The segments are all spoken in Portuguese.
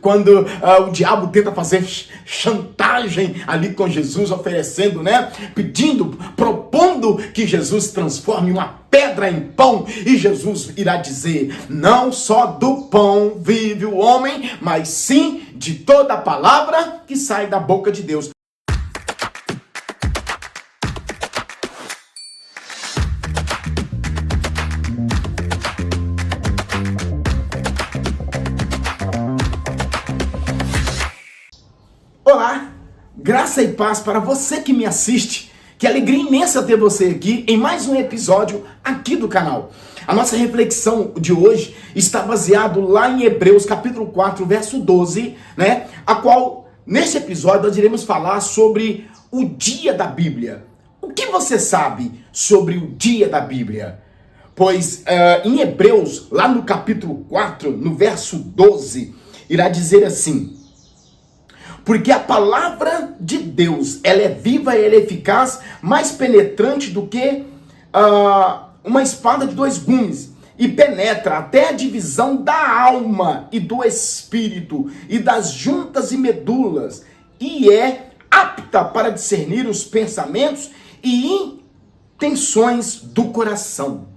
Quando o diabo tenta fazer chantagem ali com Jesus, oferecendo, né? Pedindo, propondo que Jesus transforme uma pedra em pão. E Jesus irá dizer: não só do pão vive o homem, mas sim de toda a palavra que sai da boca de Deus. Olá, graça e paz para você que me assiste. Que alegria imensa ter você aqui em mais um episódio aqui do canal. A nossa reflexão de hoje está baseado lá em Hebreus capítulo 4, verso 12, né? A qual, neste episódio, nós iremos falar sobre o dia da Bíblia. O que você sabe sobre o dia da Bíblia? Pois em Hebreus, lá no capítulo 4, no verso 12, irá dizer assim: porque a palavra de Deus, ela é viva e ela é eficaz, mais penetrante do que uma espada de dois gumes, e penetra até a divisão da alma e do espírito, e das juntas e medulas, e é apta para discernir os pensamentos e intenções do coração.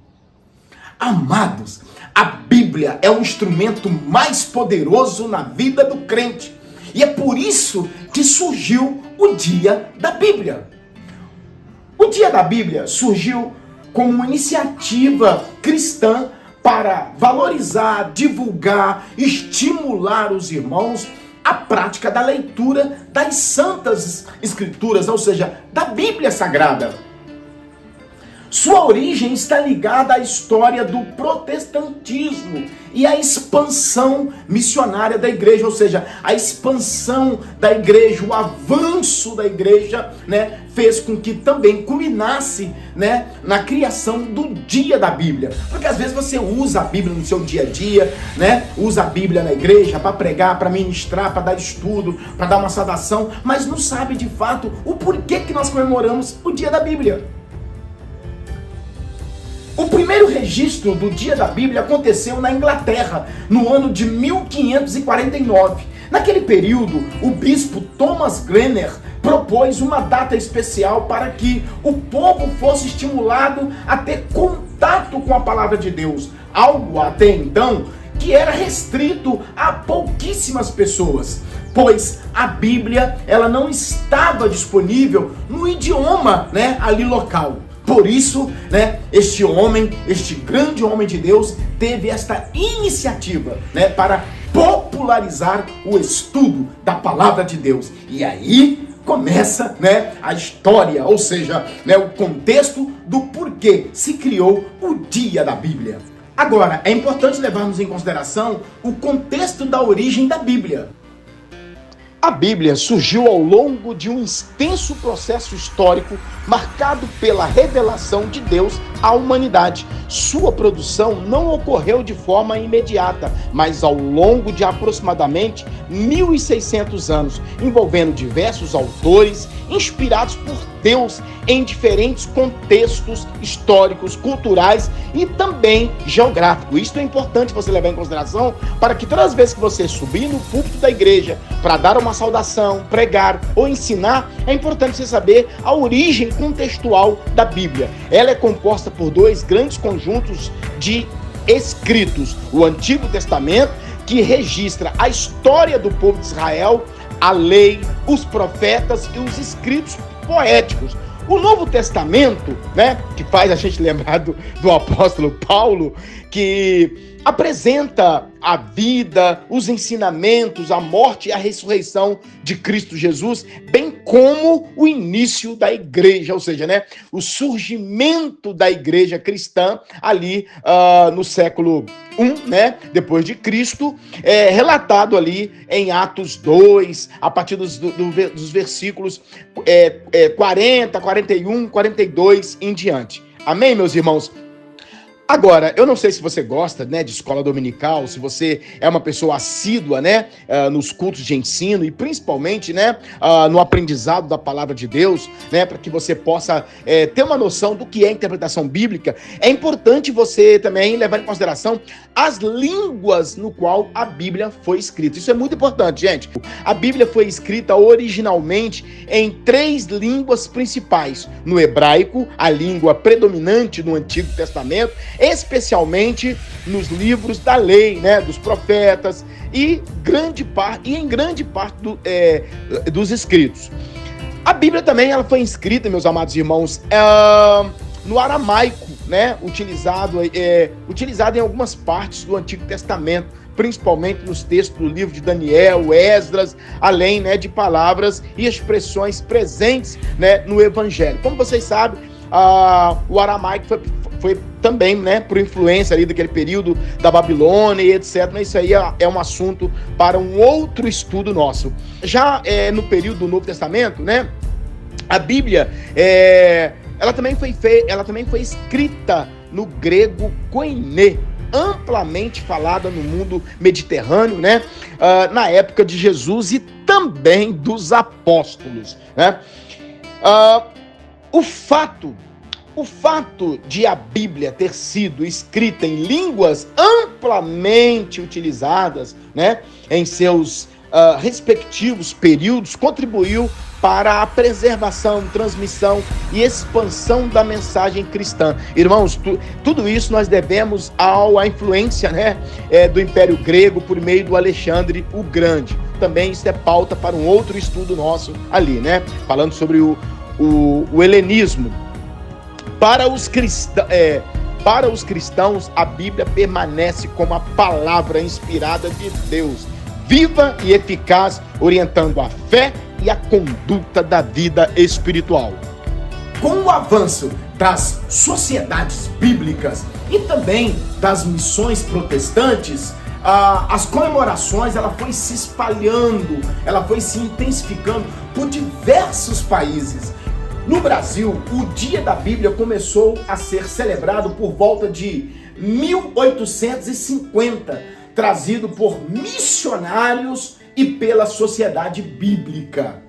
Amados, a Bíblia é o instrumento mais poderoso na vida do crente. E é por isso que surgiu o Dia da Bíblia. O Dia da Bíblia surgiu como uma iniciativa cristã para valorizar, divulgar, estimular os irmãos à prática da leitura das Santas Escrituras, ou seja, da Bíblia Sagrada. Sua origem está ligada à história do protestantismo e à expansão missionária da igreja, ou seja, a expansão da igreja, o avanço da igreja, né, fez com que também culminasse, né, na criação do dia da Bíblia. Porque às vezes você usa a Bíblia no seu dia a dia, né, usa a Bíblia na igreja para pregar, para ministrar, para dar estudo, para dar uma saudação, mas não sabe de fato o porquê que nós comemoramos o dia da Bíblia. O primeiro registro do Dia da Bíblia aconteceu na Inglaterra, no ano de 1549. Naquele período, o bispo Thomas Grenner propôs uma data especial para que o povo fosse estimulado a ter contato com a palavra de Deus, algo até então que era restrito a pouquíssimas pessoas, pois a Bíblia ela não estava disponível no idioma, né, ali local. Por isso, né, este grande homem de Deus, teve esta iniciativa, né, para popularizar o estudo da palavra de Deus. E aí começa, né, a história, ou seja, né, o contexto do porquê se criou o Dia da Bíblia. Agora, é importante levarmos em consideração o contexto da origem da Bíblia. A Bíblia surgiu ao longo de um extenso processo histórico marcado pela revelação de Deus à humanidade. Sua produção não ocorreu de forma imediata, mas ao longo de aproximadamente 1.600 anos, envolvendo diversos autores inspirados por Deus em diferentes contextos históricos, culturais e também geográficos. Isso é importante você levar em consideração para que todas as vezes que você subir no púlpito da igreja para dar uma saudação, pregar ou ensinar, é importante você saber a origem contextual da Bíblia. Ela é composta por dois grandes conjuntos de escritos: o Antigo Testamento, que registra a história do povo de Israel, a lei, os profetas e os escritos poéticos. O Novo Testamento, né, que faz a gente lembrar do apóstolo Paulo, que apresenta a vida, os ensinamentos, a morte e a ressurreição de Cristo Jesus, bem como o início da igreja, ou seja, né, o surgimento da igreja cristã ali no século I, né, depois de Cristo, relatado ali em Atos 2, a partir dos versículos 40, 41, 42 em diante. Amém, meus irmãos? Agora, eu não sei se você gosta, né, de escola dominical, se você é uma pessoa assídua, né, nos cultos de ensino e principalmente, né, no aprendizado da palavra de Deus, né, para que você possa ter uma noção do que é interpretação bíblica. É importante você também levar em consideração as línguas no qual a Bíblia foi escrita. Isso é muito importante, gente. A Bíblia foi escrita originalmente em 3 línguas principais: no hebraico, a língua predominante no Antigo Testamento, especialmente nos livros da lei, né, dos profetas e em grande parte dos escritos. A Bíblia também ela foi escrita, meus amados irmãos, no aramaico, né, utilizado em algumas partes do Antigo Testamento, principalmente nos textos do livro de Daniel, Esdras, além, né, de palavras e expressões presentes, né, no Evangelho. Como vocês sabem, o aramaico foi também, né, por influência ali daquele período da Babilônia e etc. Mas isso aí é um assunto para um outro estudo nosso. Já no período do Novo Testamento, né, a Bíblia ela também foi escrita no grego koiné, amplamente falada no mundo mediterrâneo, né, na época de Jesus e também dos apóstolos, né? O fato de a Bíblia ter sido escrita em línguas amplamente utilizadas, né, em seus respectivos períodos, contribuiu para a preservação, transmissão e expansão da mensagem cristã. Irmãos, tudo isso nós devemos à influência, né, do Império Grego por meio do Alexandre o Grande. Também isso é pauta para um outro estudo nosso ali, né, falando sobre o helenismo. Para os cristãos, a Bíblia permanece como a palavra inspirada de Deus, viva e eficaz, orientando a fé e a conduta da vida espiritual. Com o avanço das sociedades bíblicas e também das missões protestantes, as comemorações ela foi se espalhando, ela foi se intensificando por diversos países. No Brasil, o Dia da Bíblia começou a ser celebrado por volta de 1850, trazido por missionários e pela sociedade bíblica.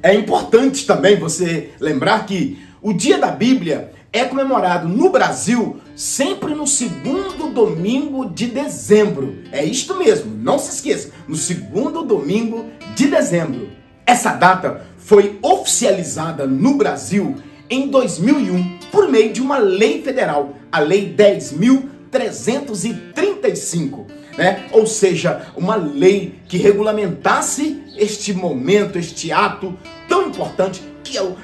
É importante também você lembrar que o Dia da Bíblia é comemorado no Brasil sempre no 2º domingo de dezembro. É isto mesmo, não se esqueça, no 2º domingo de dezembro. Essa data foi oficializada no Brasil em 2001 por meio de uma lei federal, a Lei 10.335, né? Ou seja, uma lei que regulamentasse este momento, este ato tão importante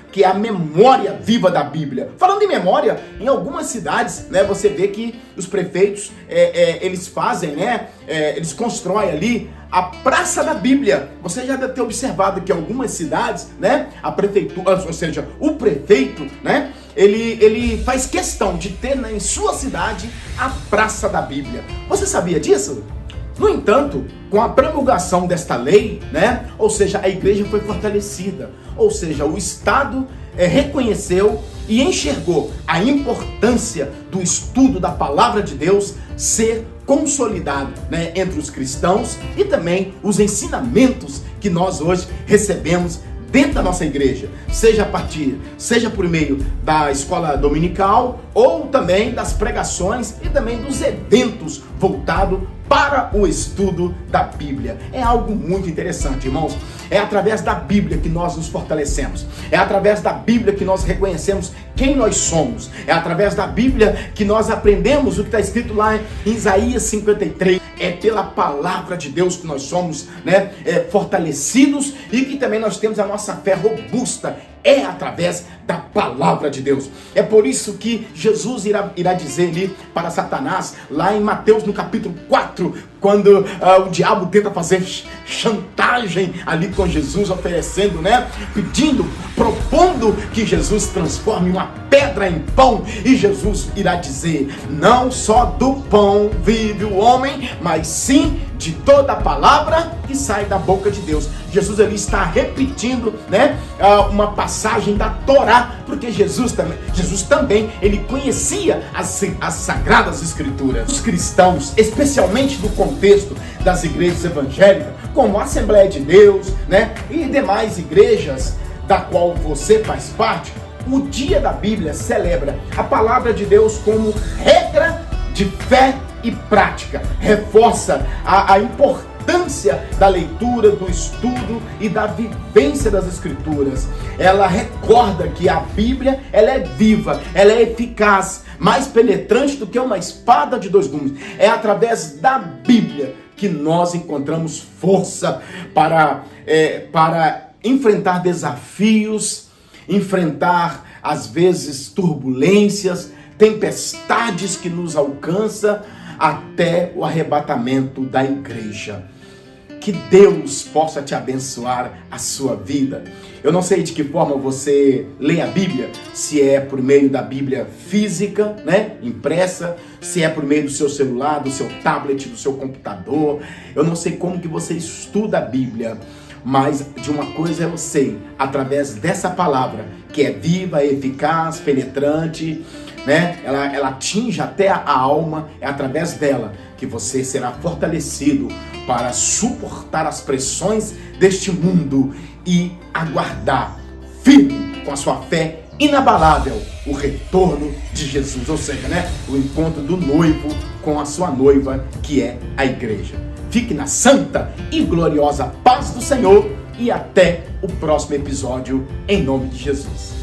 que é a memória viva da Bíblia. Falando em memória, em algumas cidades, né, você vê que os prefeitos, eles fazem, né, eles constroem ali a Praça da Bíblia. Você já deve ter observado que em algumas cidades, né, a prefeitura, ou seja, o prefeito, né, ele faz questão de ter em sua cidade a Praça da Bíblia. Você sabia disso? No entanto, com a promulgação desta lei, né, ou seja, a igreja foi fortalecida, ou seja, o Estado reconheceu e enxergou a importância do estudo da palavra de Deus ser consolidado, né, entre os cristãos e também os ensinamentos que nós hoje recebemos dentro da nossa igreja, seja por meio da escola dominical ou também das pregações e também dos eventos voltados para o estudo da Bíblia. É algo muito interessante, irmãos. É através da Bíblia que nós nos fortalecemos. É através da Bíblia que nós reconhecemos quem nós somos. É através da Bíblia que nós aprendemos o que está escrito lá em Isaías 53. É pela palavra de Deus que nós somos, né, fortalecidos e que também nós temos a nossa fé robusta. É através da palavra de Deus. É por isso que Jesus irá dizer ali para Satanás, lá em Mateus no capítulo 4, quando o diabo tenta fazer chantagem ali com Jesus, oferecendo, né, propondo que Jesus transforme uma pedra em pão, e Jesus irá dizer: não só do pão vive o homem, mas sim de toda a palavra que sai da boca de Deus. Jesus ali está repetindo, né, uma passagem da Torá, porque Jesus também ele conhecia as Sagradas Escrituras. Os cristãos, especialmente do contexto das igrejas evangélicas, como a Assembleia de Deus, né, e demais igrejas da qual você faz parte, o Dia da Bíblia celebra a palavra de Deus como regra de fé e prática, reforça a importância da leitura, do estudo e da vivência das Escrituras. Ela recorda que a Bíblia ela é viva, ela é eficaz, mais penetrante do que uma espada de dois gumes. É através da Bíblia que nós encontramos força para enfrentar desafios, enfrentar às vezes turbulências, tempestades que nos alcançam, até o arrebatamento da igreja. Que Deus possa te abençoar a sua vida. Eu não sei de que forma você lê a Bíblia, se é por meio da Bíblia física, né, impressa, se é por meio do seu celular, do seu tablet, do seu computador. Eu não sei como que você estuda a Bíblia, mas de uma coisa eu sei, através dessa palavra, que é viva, eficaz, penetrante, né? Ela atinge até a alma, é através dela que você será fortalecido para suportar as pressões deste mundo e aguardar firme com a sua fé inabalável o retorno de Jesus, ou seja, né, o encontro do noivo com a sua noiva, que é a igreja. Fique na santa e gloriosa paz do Senhor e até o próximo episódio, em nome de Jesus.